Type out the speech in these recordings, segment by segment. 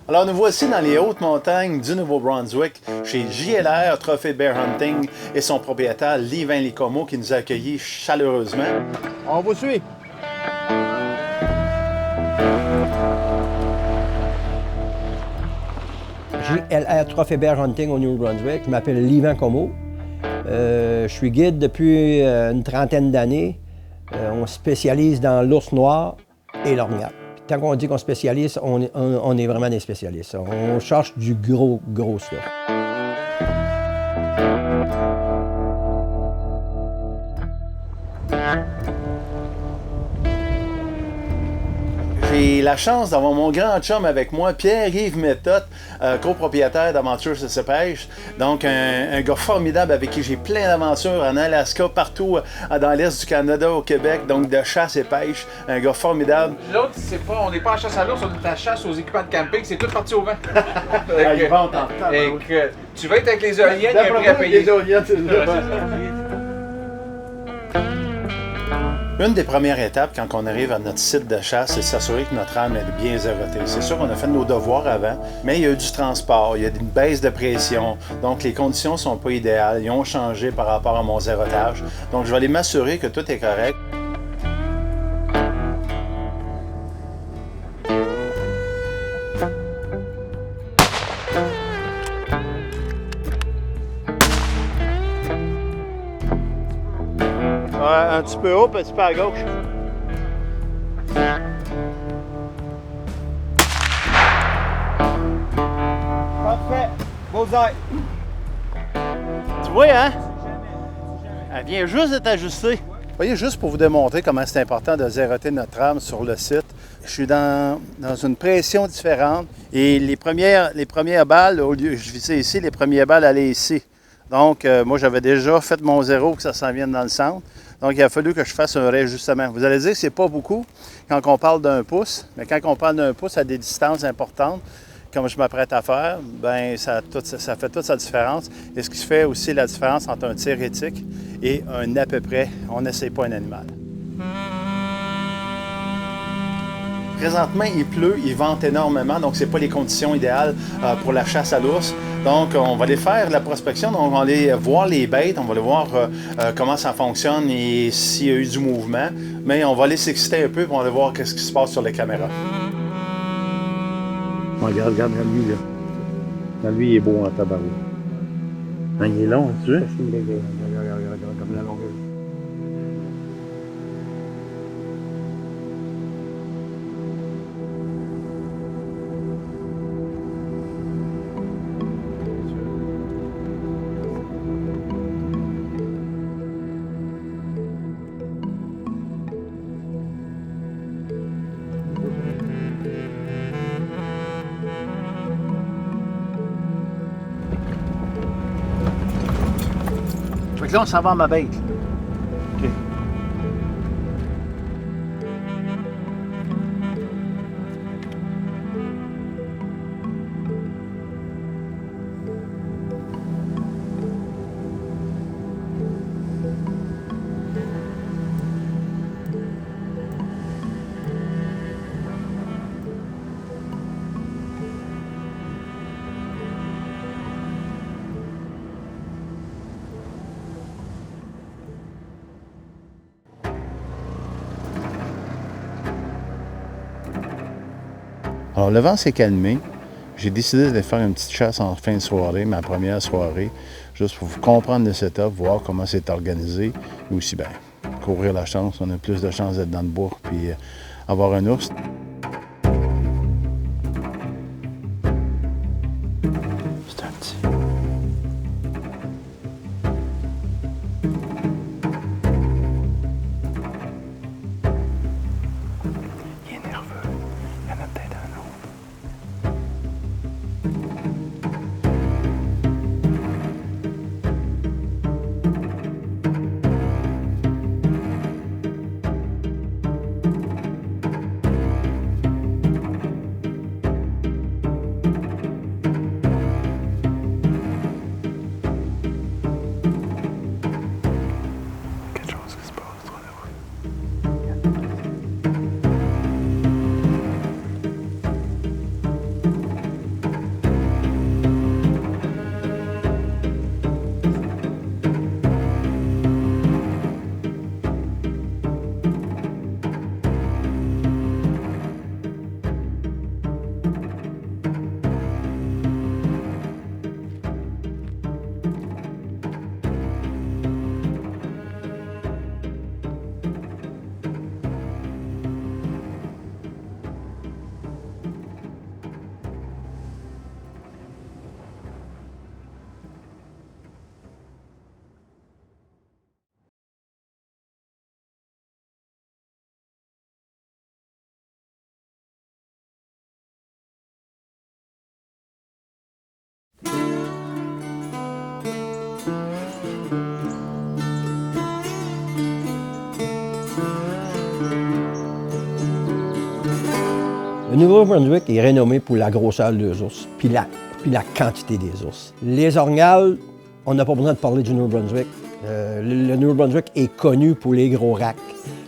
Alors nous voici dans les hautes montagnes du Nouveau-Brunswick chez JLR Trophée Bear Hunting et son propriétaire Livin Licomo qui nous a accueillis chaleureusement. On vous suit. JLR Trophée Bear Hunting au Nouveau-Brunswick. Je m'appelle Livin Licomo. Je suis guide depuis une trentaine d'années. On se spécialise dans l'ours noir et l'orgnat. Tant qu'on dit qu'on spécialise, on est vraiment des spécialistes. On cherche du gros stuff. J'ai la chance d'avoir mon grand chum avec moi, Pierre-Yves Méthode, copropriétaire d'Aventure se pêche. Donc, un gars formidable avec qui j'ai plein d'aventures en Alaska, partout dans l'Est du Canada, au Québec, donc de chasse et pêche. Un gars formidable. L'autre, on n'est pas en chasse à l'ours, on est en chasse aux équipements de camping, c'est tout parti au vent. Tu vas être avec les éoliennes, il y a un prix à payer. Les éoliennes, c'est Une des premières étapes quand on arrive à notre site de chasse, c'est de s'assurer que notre âme est bien zérotée. C'est sûr qu'on a fait nos devoirs avant, mais il y a eu du transport, il y a une baisse de pression, donc les conditions ne sont pas idéales, ils ont changé par rapport à mon zérotage. Donc je vais aller m'assurer que tout est correct. Un petit peu haut, un petit peu à gauche. Parfait. Bullseye. Tu vois, hein? Elle vient juste d'être ajustée. Vous voyez, juste pour vous démontrer comment c'est important de zéroter notre âme sur le site, je suis dans une pression différente et les premières balles, au lieu je visais ici, les premières balles allaient ici. Donc, moi, j'avais déjà fait mon zéro que ça s'en vienne dans le centre. Donc, il a fallu que je fasse un réajustement. Vous allez dire que c'est pas beaucoup quand on parle d'un pouce, mais quand on parle d'un pouce à des distances importantes, comme je m'apprête à faire, bien, ça fait toute sa différence. Et ce qui fait aussi la différence entre un tir éthique et un à peu près, on n'essaye pas un animal. Présentement, il pleut, il vente énormément, donc ce n'est pas les conditions idéales pour la chasse à l'ours. Donc, on va aller faire la prospection, donc on va aller voir les bêtes, on va aller voir comment ça fonctionne et s'il y a eu du mouvement. Mais on va aller s'exciter un peu pour aller voir ce qui se passe sur les caméras. Regarde lui, là. Lui, il est beau en tabarouette. Il est long, tu vois? Comme la longueur. Fait que là, on s'en va à ma bête. OK. Alors, le vent s'est calmé. J'ai décidé de faire une petite chasse en fin de soirée, ma première soirée, juste pour comprendre le setup, voir comment c'est organisé, mais aussi, bien, courir la chance. On a plus de chances d'être dans le bois puis avoir un ours. C'est un petit. Il est nerveux. Il y en a peut-être un autre. Nouveau-Brunswick est renommé pour la grosseur des ours, puis la quantité des ours. Les orgnales, on n'a pas besoin de parler du Nouveau-Brunswick. Le Nouveau-Brunswick est connu pour les gros racks.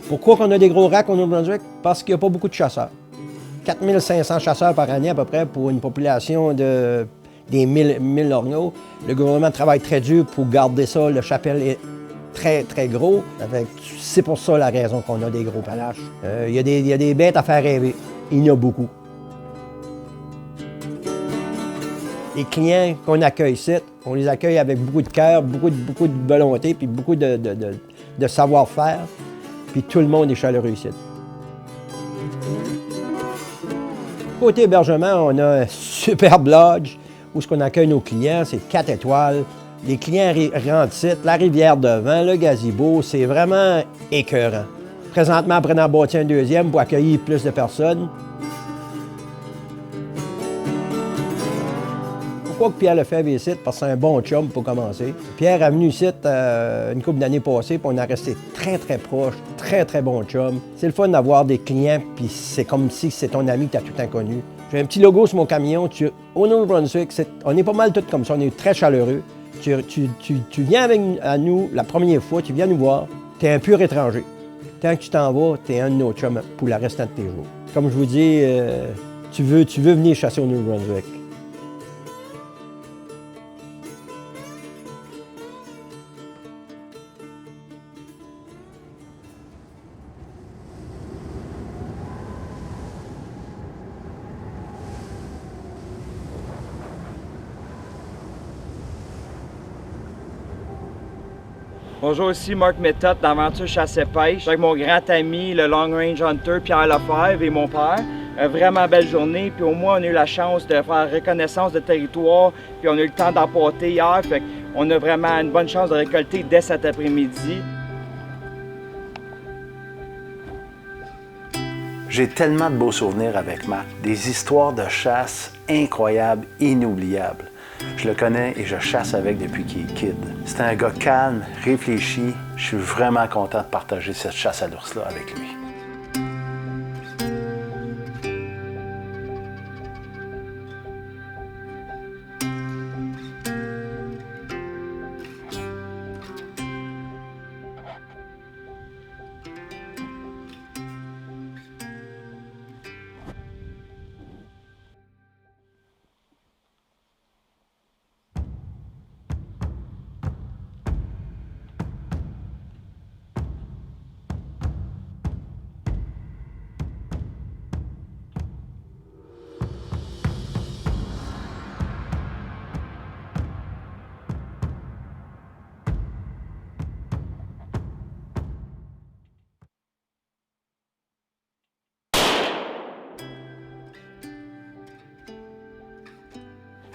Pourquoi on a des gros racks au Nouveau-Brunswick? Parce qu'il n'y a pas beaucoup de chasseurs. 4500 chasseurs par année à peu près pour une population des 1000 orgnaux. Le gouvernement travaille très dur pour garder ça. Le chapelle est très, très gros. C'est pour ça la raison qu'on a des gros palaches. Il y a des bêtes à faire rêver. Il y en a beaucoup. Les clients qu'on accueille ici, on les accueille avec beaucoup de cœur, beaucoup de volonté, puis beaucoup de savoir-faire. Puis tout le monde est chaleureux ici. Côté hébergement, on a un superbe lodge où on accueille nos clients. C'est 4 étoiles. Les clients rentrent ici, la rivière devant, le gazebo, c'est vraiment écœurant. Présentement, après, on a bâti un deuxième pour accueillir plus de personnes. Pourquoi que Pierre Lefebvre est ici? Parce que c'est un bon chum pour commencer. Pierre est venu ici une couple d'années passées, puis on a resté très, très proche, très, très bon chum. C'est le fun d'avoir des clients, puis c'est comme si c'est ton ami que tu as tout inconnu. J'ai un petit logo sur mon camion. Au Nouveau-Brunswick, on est pas mal tous comme ça, on est très chaleureux. Tu viens à nous la première fois, tu viens nous voir, tu es un pur étranger. Tant que tu t'en vas, tu es un de nos chums pour le restant de tes jours. Comme je vous dis, tu veux venir chasser au Nouveau-Brunswick. Bonjour, ici Marc Méthode d'Aventure Chasse et Pêche avec mon grand ami, le Long Range Hunter Pierre Lefebvre et mon père. Une vraiment belle journée, puis au moins on a eu la chance de faire reconnaissance de territoire, puis on a eu le temps d'emporter hier, fait qu'on a vraiment une bonne chance de récolter dès cet après-midi. J'ai tellement de beaux souvenirs avec Marc, des histoires de chasse incroyables, inoubliables. Je le connais et je chasse avec depuis qu'il est kid. C'est un gars calme, réfléchi. Je suis vraiment content de partager cette chasse à l'ours-là avec lui.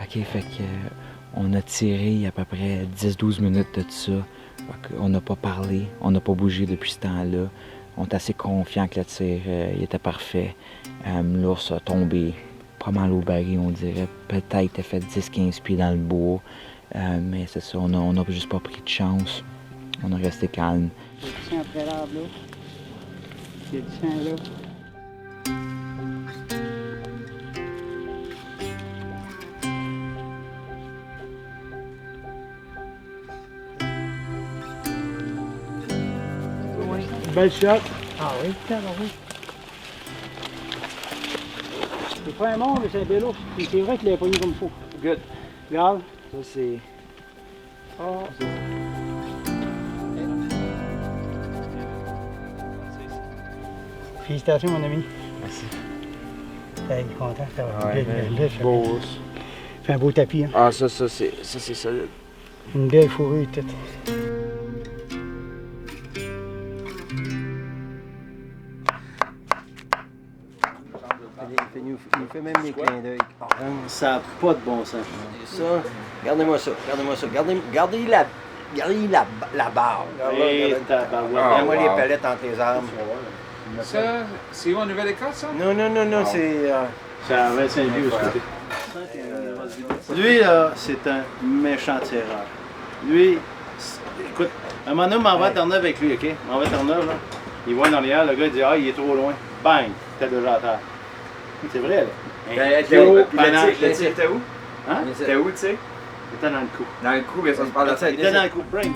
OK, fait que on a tiré à peu près 10-12 minutes de ça. On n'a pas parlé, on n'a pas bougé depuis ce temps-là. On est assez confiant que le tir il était parfait. L'ours a tombé pas mal au baril, on dirait. Peut-être qu'il a fait 10-15 pieds dans le bois. Mais c'est ça, on n'a juste pas pris de chance. On a resté calme. Il y a du sang après l'arbre là. Il y a du sang là. Belle shot. Ah oui, putain, oui. C'est pas un mort, mais c'est un bel ours. C'est vrai qu'il l'avait pogné comme il faut. Good. Regarde. Ça, c'est... Oh. Félicitations, mon ami. Merci. T'es content? Ouais, beau ours. Fait un beau tapis, hein? Ah, ça c'est solide. Une belle fourrure, tout. Il fait même des clins d'œil. Ça n'a pas de bon sens. Ça, regardez-moi ça. Gardez la barre. Regardez-moi les palettes entre les armes. Ça, c'est où en Nouvelle-Écosse, ça? Non, c'est... C'est à 25 lieues de ce côté. Lui, là, c'est un méchant tireur. Lui, écoute, un moment donné, m'en va à Terre-Neuve avec lui, OK? M'en va à Terre-Neuve, là. Il voit en arrière, le gars, il dit « Ah, il est trop loin. » Bang! T'es déjà à terre. C'est vrai, là. Ben, Théo, puis le tir était où? Hein? C'était où, tu sais? Il était dans le coup. Dans le coup, mais ça se parle de ça. Il était dans le coup. Bring.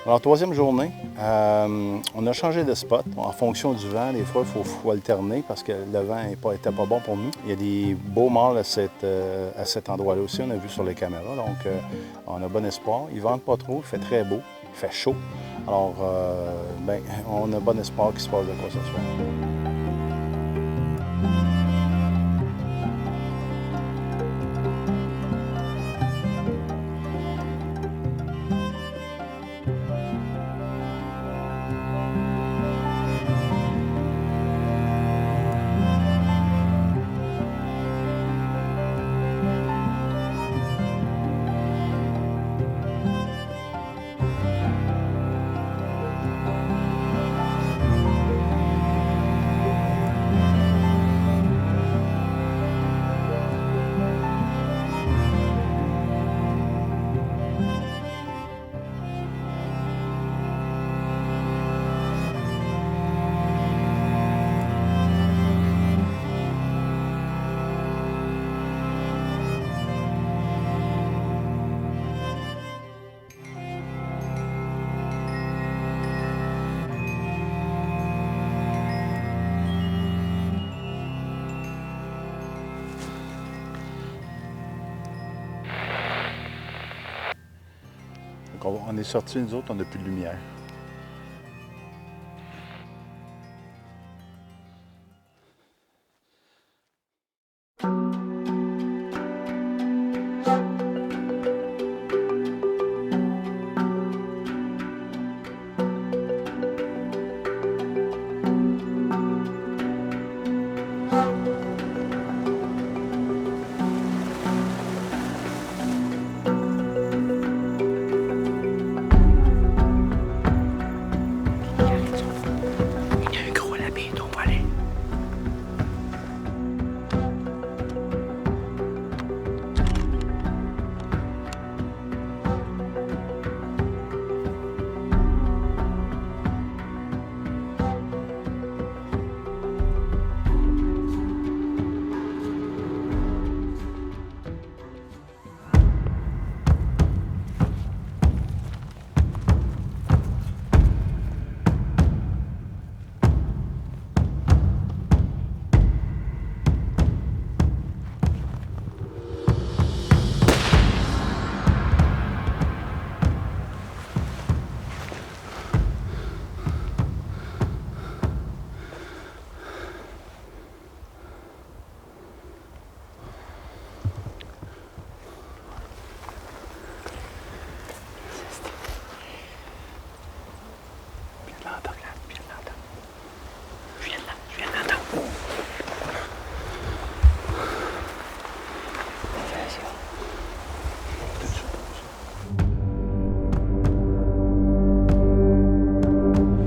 Alors, troisième journée, on a changé de spot. En fonction du vent, des fois, il faut alterner parce que le vent n'était pas bon pour nous. Il y a des beaux mâles à cet endroit-là aussi, on a vu sur les caméras. Donc, on a bon espoir. Il ne vente pas trop, il fait très beau, il fait chaud. Alors, on a bon espoir qu'il se passe de quoi ce soir. On est sortis, nous autres, on n'a plus de lumière.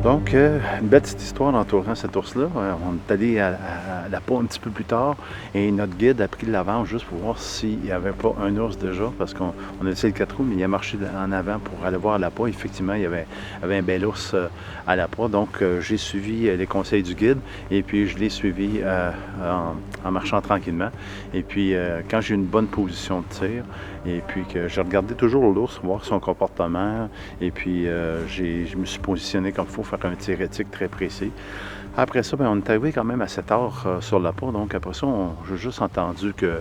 Donc, une belle petite histoire entourant cet ours-là. On est allé à la peau un petit peu plus tard et notre guide a pris l'avant juste pour voir s'il n'y avait pas un ours déjà, parce qu'on a laissé le 4 roues, mais il a marché en avant pour aller voir la peau. Effectivement, il y avait un bel ours à la peau. Donc, j'ai suivi les conseils du guide et puis je l'ai suivi en marchant tranquillement. Et puis, quand j'ai une bonne position de tir, et puis que je regardais toujours l'ours, voir son comportement, et puis je me suis positionné comme il faut, faire un tir éthique très précis. Après ça, on est arrivé quand même à 7 heures sur la peau, donc après ça, j'ai juste entendu que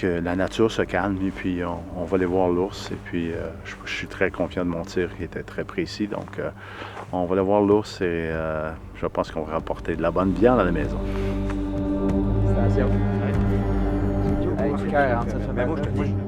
la nature se calme, et puis on va aller voir l'ours, et puis je suis très confiant de mon tir qui était très précis, donc on va aller voir l'ours, et je pense qu'on va rapporter de la bonne viande à la maison. Station. Hey, tu cœur, hein, ça fait bien.